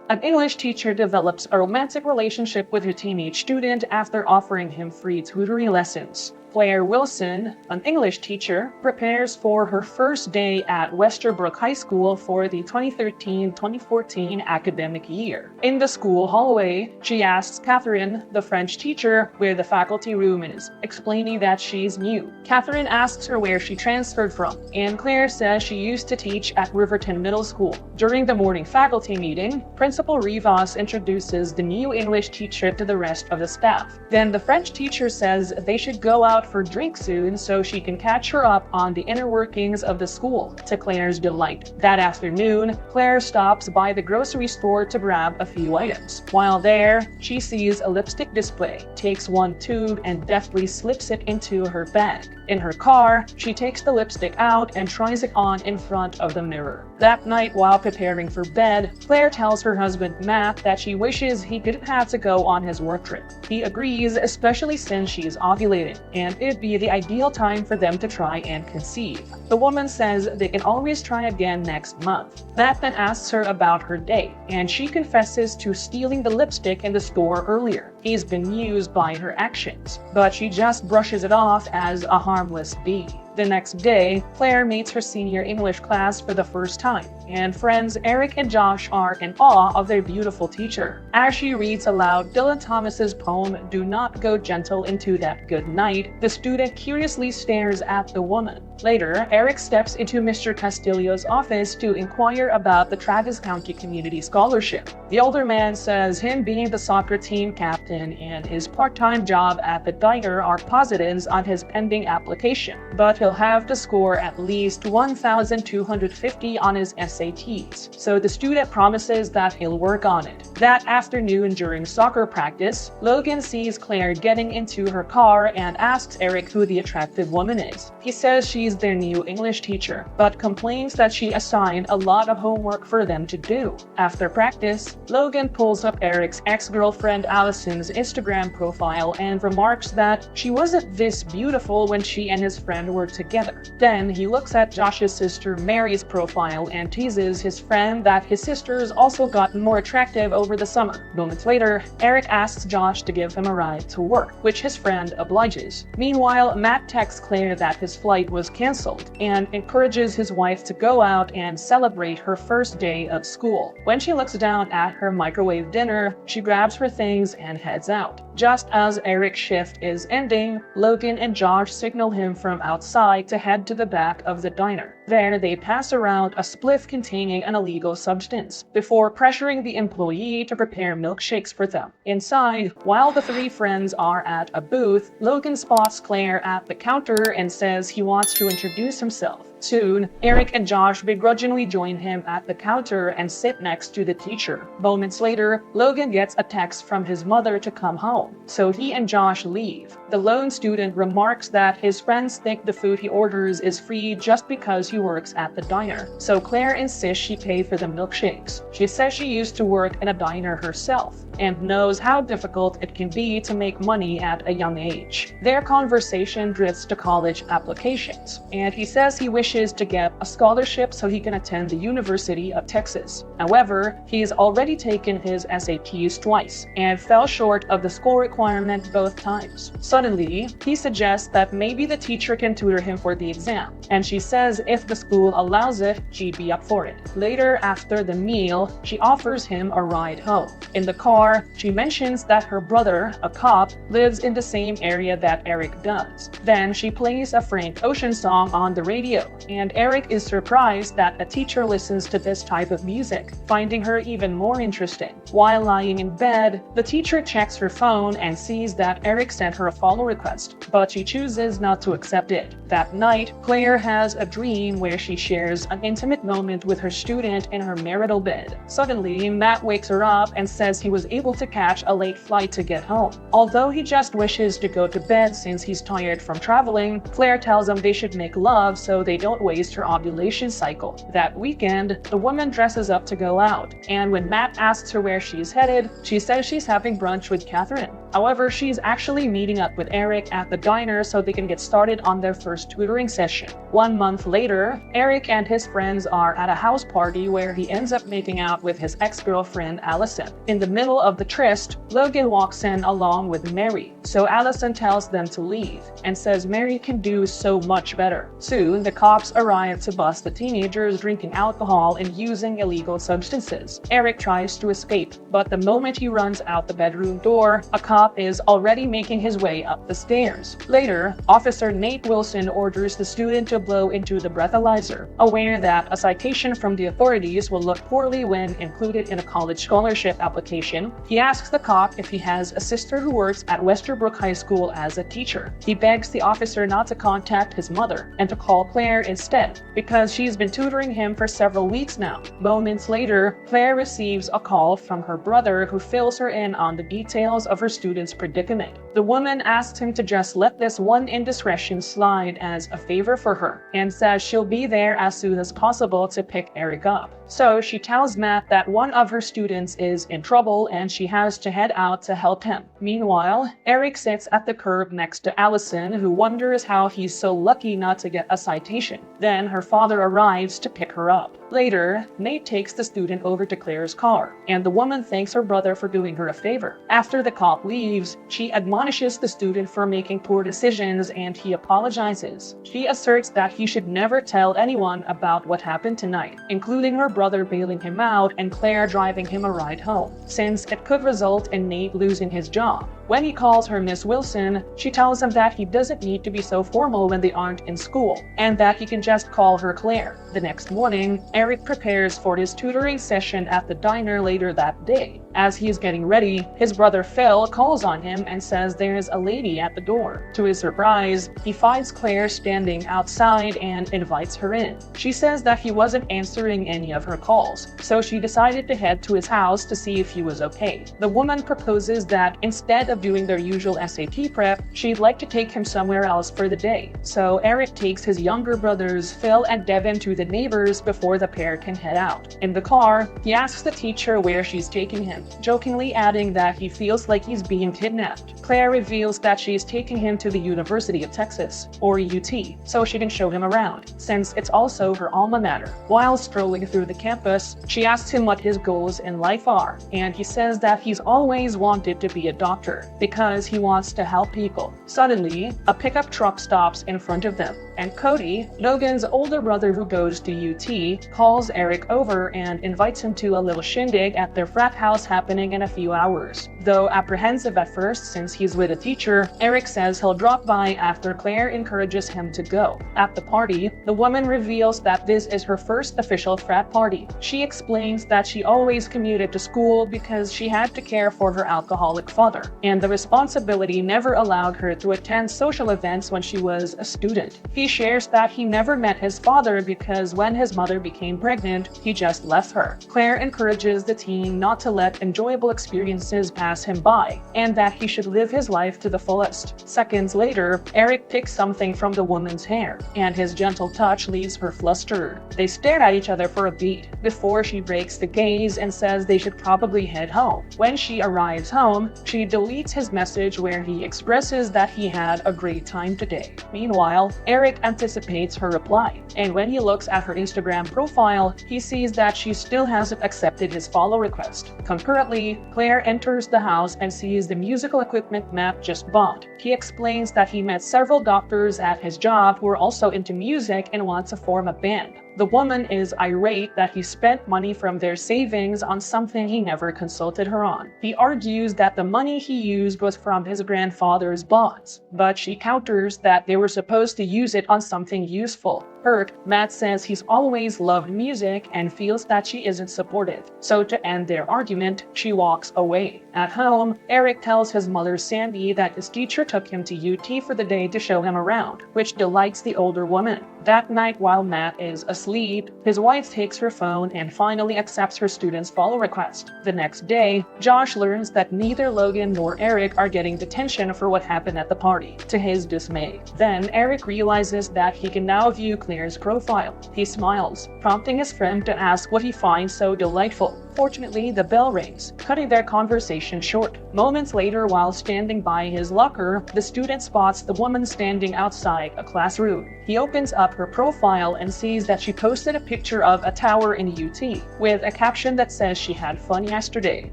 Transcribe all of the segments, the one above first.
An English teacher develops a romantic relationship with her teenage student after offering him free tutoring lessons. Claire Wilson, an English teacher, prepares for her first day at Westerbrook High School for the 2013-2014 academic year. In the school hallway, she asks Catherine, the French teacher, where the faculty room is, explaining that she's new. Catherine asks her where she transferred from, and Claire says she used to teach at Riverton Middle School. During the morning faculty meeting, Principal Rivas introduces the new English teacher to the rest of the staff. Then the French teacher says they should go out for drinks soon so she can catch her up on the inner workings of the school, to Claire's delight. That afternoon, Claire stops by the grocery store to grab a few items. While there, she sees a lipstick display, takes one tube, and deftly slips it into her bag. In her car, she takes the lipstick out and tries it on in front of the mirror. That night, while preparing for bed, Claire tells her husband Matt that she wishes he didn't have to go on his work trip. He agrees, especially since she is ovulating, and it'd be the ideal time for them to try and conceive. The woman says they can always try again next month. Matt then asks her about her day, and she confesses to stealing the lipstick in the store earlier. He's been used by her actions, but she just brushes it off as a harmless bee. The next day, Claire meets her senior English class for the first time, and friends Eric and Josh are in awe of their beautiful teacher. As she reads aloud Dylan Thomas's poem, "Do Not Go Gentle Into That Good Night," the student curiously stares at the woman. Later, Eric steps into Mr. Castillo's office to inquire about the Travis County Community Scholarship. The older man says him being the soccer team captain and his part-time job at the diner are positives on his pending application, but he'll have to score at least 1,250 on his SATs, so the student promises that he'll work on it. That afternoon during soccer practice, Logan sees Claire getting into her car and asks Eric who the attractive woman is. He says she's their new English teacher, but complains that she assigned a lot of homework for them to do. After practice, Logan pulls up Eric's ex-girlfriend Allison's Instagram profile and remarks that she wasn't this beautiful when she and his friend were together. Then he looks at Josh's sister Mary's profile and teases his friend that his sister's also gotten more attractive over the summer. Moments later, Eric asks Josh to give him a ride to work, which his friend obliges. Meanwhile, Matt texts Claire that his flight was canceled and encourages his wife to go out and celebrate her first day of school. When she looks down at her microwave dinner, she grabs her things and heads out. Just as Eric's shift is ending, Logan and Josh signal him from outside to head to the back of the diner. There, they pass around a spliff containing an illegal substance, before pressuring the employee to prepare milkshakes for them. Inside, while the three friends are at a booth, Logan spots Claire at the counter and says he wants to introduce himself. Soon, Eric and Josh begrudgingly join him at the counter and sit next to the teacher. Moments later, Logan gets a text from his mother to come home, so he and Josh leave. The lone student remarks that his friends think the food he orders is free just because he works at the diner, so Claire insists she pay for the milkshakes. She says she used to work in a diner herself and knows how difficult it can be to make money at a young age. Their conversation drifts to college applications, and he says he wishes to get a scholarship so he can attend the University of Texas. However, he's already taken his SATs twice and fell short of the score requirement both times. Suddenly, he suggests that maybe the teacher can tutor him for the exam, and she says if the school allows it, she'd be up for it. Later, after the meal, she offers him a ride home. In the car, she mentions that her brother, a cop, lives in the same area that Eric does. Then she plays a Frank Ocean song on the radio, and Eric is surprised that a teacher listens to this type of music, finding her even more interesting. While lying in bed, the teacher checks her phone and sees that Eric sent her a follow request, but she chooses not to accept it. That night, Claire has a dream where she shares an intimate moment with her student in her marital bed. Suddenly, Matt wakes her up and says he was able to catch a late flight to get home. Although he just wishes to go to bed since he's tired from traveling, Claire tells him they should make love so they don't waste her ovulation cycle. That weekend, the woman dresses up to go out, and when Matt asks her where she's headed, she says she's having brunch with Catherine. However, she's actually meeting up with Eric at the diner so they can get started on their first tutoring session. 1 month later, Eric and his friends are at a house party where he ends up making out with his ex-girlfriend Allison. In the middle of the tryst, Logan walks in along with Mary, so Allison tells them to leave and says Mary can do so much better. Soon, the cops arrive to bust the teenagers drinking alcohol and using illegal substances. Eric tries to escape, but the moment he runs out the bedroom door, a cop is already making his way up the stairs. Later, Officer Nate Wilson orders the student to blow into the breathalyzer, aware that a citation from the authorities will look poorly when included in a college scholarship application. He asks the cop if he has a sister who works at Westerbrook High School as a teacher. He begs the officer not to contact his mother and to call Claire instead, because she's been tutoring him for several weeks now. Moments later, Claire receives a call from her brother who fills her in on the details of her student's predicament. The woman asks him to just let this one indiscretion slide as a favor for her and says she'll be there as soon as possible to pick Eric up. So she tells Matt that one of her students is in trouble and she has to head out to help him. Meanwhile, Eric sits at the curb next to Allison, who wonders how he's so lucky not to get a citation. Then her father arrives to pick her up. Later, Nate takes the student over to Claire's car, and the woman thanks her brother for doing her a favor. After the cop leaves, she admonishes the student for making poor decisions and he apologizes. She asserts that he should never tell anyone about what happened tonight, including her brother bailing him out and Claire driving him a ride home, since it could result in Nate losing his job. When he calls her Miss Wilson, she tells him that he doesn't need to be so formal when they aren't in school, and that he can just call her Claire. The next morning, Eric prepares for his tutoring session at the diner later that day. As he is getting ready, his brother Phil calls on him and says there's a lady at the door. To his surprise, he finds Claire standing outside and invites her in. She says that he wasn't answering any of her calls, so she decided to head to his house to see if he was okay. The woman proposes that instead of doing their usual SAT prep, she'd like to take him somewhere else for the day. So Eric takes his younger brothers Phil and Devin to the neighbors before the pair can head out. In the car, he asks the teacher where she's taking him, jokingly adding that he feels like he's being kidnapped. Claire reveals that she's taking him to the University of Texas, or UT, so she can show him around, since it's also her alma mater. While strolling through the campus, she asks him what his goals in life are, and he says that he's always wanted to be a doctor because he wants to help people. Suddenly, a pickup truck stops in front of them, and Cody, Logan's older brother who goes to UT, calls Eric over and invites him to a little shindig at their frat house happening in a few hours. Though apprehensive at first since he's with a teacher, Eric says he'll drop by after Claire encourages him to go. At the party, the woman reveals that this is her first official frat party. She explains that she always commuted to school because she had to care for her alcoholic father, and the responsibility never allowed her to attend social events when she was a student. He shares that he never met his father because when his mother became pregnant, he just left her. Claire encourages the teen not to let enjoyable experiences pass him by, and that he should live his life to the fullest. Seconds later, Eric picks something from the woman's hair, and his gentle touch leaves her flustered. They stare at each other for a beat before she breaks the gaze and says they should probably head home. When she arrives home, she deletes his message where he expresses that he had a great time today. Meanwhile, Eric anticipates her reply, and when he looks at her Instagram profile, he sees that she still hasn't accepted his follow request. Concurrently, Claire enters the house and sees the musical equipment Matt just bought. He explains that he met several doctors at his job who are also into music and want to form a band. The woman is irate that he spent money from their savings on something he never consulted her on. He argues that the money he used was from his grandfather's bonds, but she counters that they were supposed to use it on something useful. Hurt, Matt says he's always loved music and feels that she isn't supportive. So to end their argument, she walks away. At home, Eric tells his mother Sandy that his teacher took him to UT for the day to show him around, which delights the older woman. That night, while Matt is asleep, his wife takes her phone and finally accepts her student's follow request. The next day, Josh learns that neither Logan nor Eric are getting detention for what happened at the party, to his dismay. Then Eric realizes that he can now view Claire's profile. He smiles, prompting his friend to ask what he finds so delightful. Unfortunately, the bell rings, cutting their conversation short. Moments later, while standing by his locker, the student spots the woman standing outside a classroom. He opens up her profile and sees that she posted a picture of a tower in UT, with a caption that says she had fun yesterday.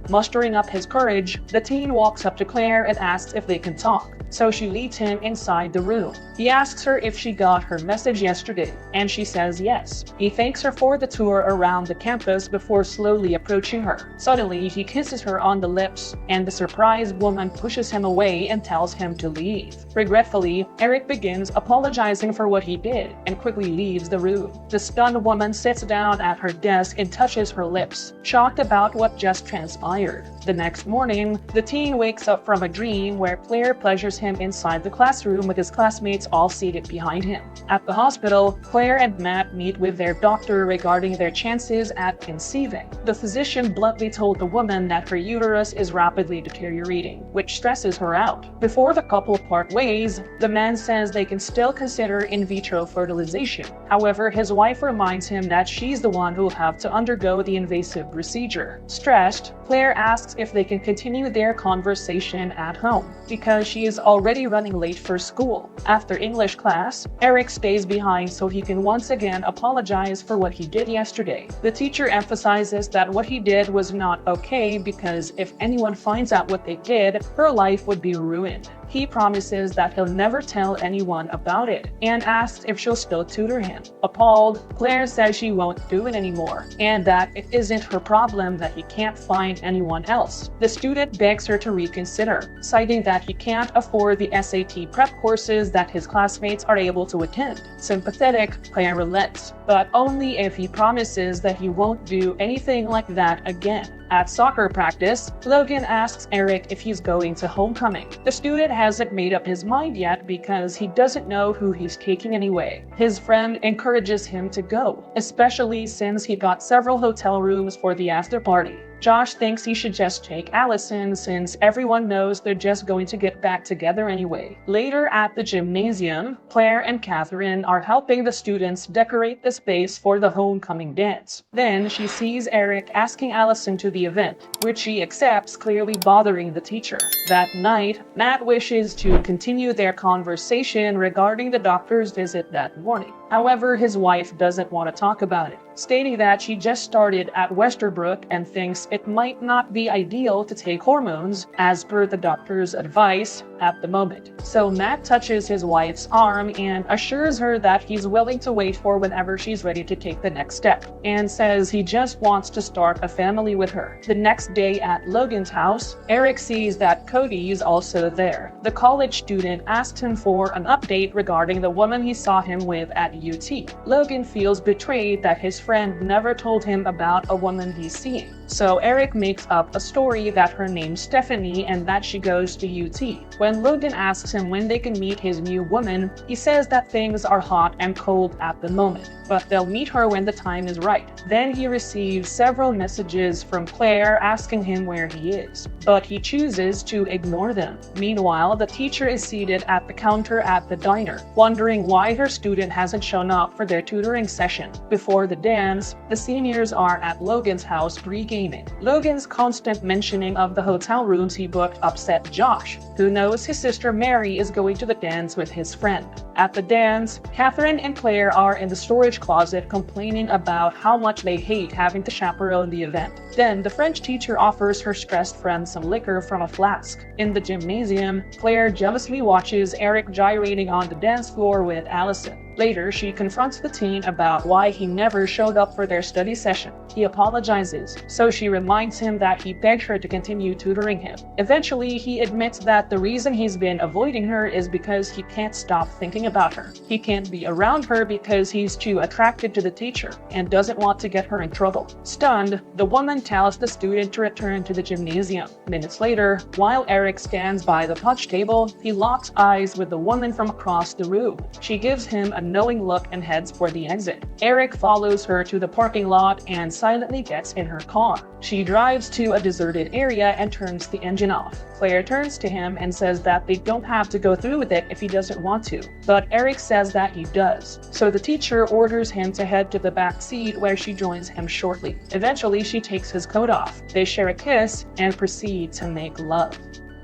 Mustering up his courage, the teen walks up to Claire and asks if they can talk, so she leads him inside the room. He asks her if she got her message yesterday, and she says yes. He thanks her for the tour around the campus before slowly approaching her. Suddenly, he kisses her on the lips, and the surprised woman pushes him away and tells him to leave. Regretfully, Eric begins apologizing for what he did and quickly leaves the room. The stunned woman sits down at her desk and touches her lips, shocked about what just transpired. The next morning, the teen wakes up from a dream where Claire pleasures him inside the classroom with his classmates all seated behind him. At the hospital, Claire and Matt meet with their doctor regarding their chances at conceiving. The physician bluntly told the woman that her uterus is rapidly deteriorating, which stresses her out. Before the couple part ways, the man says they can still consider in vitro fertilization. However, his wife reminds him that she's the one who'll have to undergo the invasive procedure. Stressed, Claire asks if they can continue their conversation at home, because she is already running late for school. After English class, Eric stays behind so he can once again apologize for what he did yesterday. The teacher emphasizes that what he did was not okay because if anyone finds out what they did, her life would be ruined. He promises that he'll never tell anyone about it and asks if she'll still tutor him. Appalled, Claire says she won't do it anymore and that it isn't her problem that he can't find anyone else. The student begs her to reconsider, citing that he can't afford the SAT prep courses that his classmates are able to attend. Sympathetic, Claire relents, but only if he promises that he won't do anything like that again. At soccer practice, Logan asks Eric if he's going to homecoming. The student hasn't made up his mind yet because he doesn't know who he's taking anyway. His friend encourages him to go, especially since he got several hotel rooms for the after party. Josh thinks he should just take Allison since everyone knows they're just going to get back together anyway. Later at the gymnasium, Claire and Catherine are helping the students decorate the space for the homecoming dance. Then she sees Eric asking Allison to the event, which she accepts, clearly bothering the teacher. That night, Matt wishes to continue their conversation regarding the doctor's visit that morning. However, his wife doesn't want to talk about it, stating that she just started at Westerbrook and thinks it might not be ideal to take hormones as per the doctor's advice at the moment. So Matt touches his wife's arm and assures her that he's willing to wait for whenever she's ready to take the next step, and says he just wants to start a family with her. The next day at Logan's house, Eric sees that Cody is also there. The college student asks him for an update regarding the woman he saw him with at UT. Logan feels betrayed that his friend never told him about a woman he's seeing. So Eric makes up a story that her name's Stephanie and that she goes to UT. When Logan asks him when they can meet his new woman, he says that things are hot and cold at the moment, but they'll meet her when the time is right. Then he receives several messages from Claire asking him where he is, but he chooses to ignore them. Meanwhile, the teacher is seated at the counter at the diner, wondering why her student hasn't shown up for their tutoring session. Before the dance, the seniors are at Logan's house pre-gaming. Logan's constant mentioning of the hotel rooms he booked upset Josh, who knows his sister Mary is going to the dance with his friend. At the dance, Catherine and Claire are in the storage closet complaining about how much they hate having to chaperone the event. Then the French teacher offers her stressed friend some liquor from a flask. In the gymnasium, Claire jealously watches Eric gyrating on the dance floor with Allison. Later, she confronts the teen about why he never showed up for their study session. He apologizes, so she reminds him that he begged her to continue tutoring him. Eventually, he admits that the reason he's been avoiding her is because he can't stop thinking about her. He can't be around her because he's too attracted to the teacher and doesn't want to get her in trouble. Stunned, the woman tells the student to return to the gymnasium. Minutes later, while Eric stands by the punch table, he locks eyes with the woman from across the room. She gives him a knowing look and heads for the exit. Eric follows her to the parking lot and silently gets in her car. She drives to a deserted area and turns the engine off. Claire turns to him and says that they don't have to go through with it if he doesn't want to, but but Eric says that he does. So the teacher orders him to head to the back seat where she joins him shortly. Eventually, she takes his coat off. They share a kiss and proceed to make love.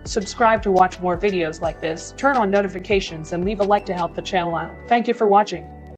Subscribe to watch more videos like this, turn on notifications, and leave a like to help the channel out. Thank you for watching.